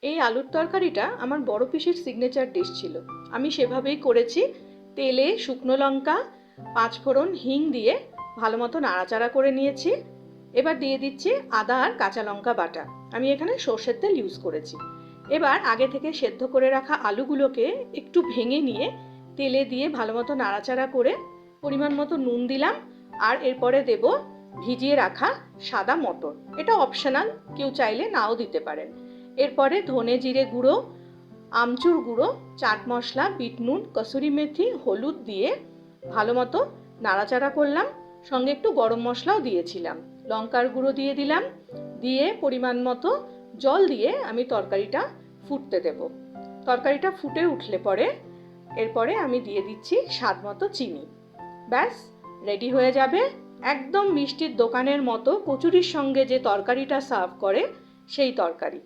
এই আলুর তরকারিটা আমার বড় পিসির সিগনেচার ডিশ ছিল। আমি সেভাবেই করেছি। তেলে শুকনো লঙ্কা, পাঁচফোড়ন, হিং দিয়ে ভালো মতো নাড়াচাড়া করে নিয়েছি। এবার দিয়ে দিচ্ছি আদা আর কাঁচা লঙ্কা বাটা। আমি এখানে সর্ষের তেল ইউজ করেছি। এবার আগে থেকে সেদ্ধ করে রাখা আলুগুলোকে একটু ভেঙে নিয়ে তেলে দিয়ে ভালো মতো নাড়াচাড়া করে পরিমাণ মতো নুন দিলাম। আর এরপরে দেব ভিজিয়ে রাখা সাদা মটর। এটা অপশনাল, কেউ চাইলে নাও দিতে পারেন। এরপরে ধনে জিরে গুঁড়ো, আমচুর গুঁড়ো, চাট মশলা, বিট নুন, কসুরি মেথি, হলুদ দিয়ে ভালো মতো নাড়াচাড়া করলাম। সঙ্গে একটু গরম মশলাও দিয়েছিলাম। লঙ্কার গুঁড়ো দিয়ে দিলাম। দিয়ে পরিমাণ মতো জল দিয়ে আমি তরকারিটা ফুটতে দেব। তরকারিটা ফুটে উঠলে পরে এরপরে আমি দিয়ে দিচ্ছি স্বাদ মতো চিনি। ব্যাস, রেডি হয়ে যাবে একদম মিষ্টির দোকানের মতো কচুরির সঙ্গে যে তরকারিটা সার্ভ করে সেই তরকারি।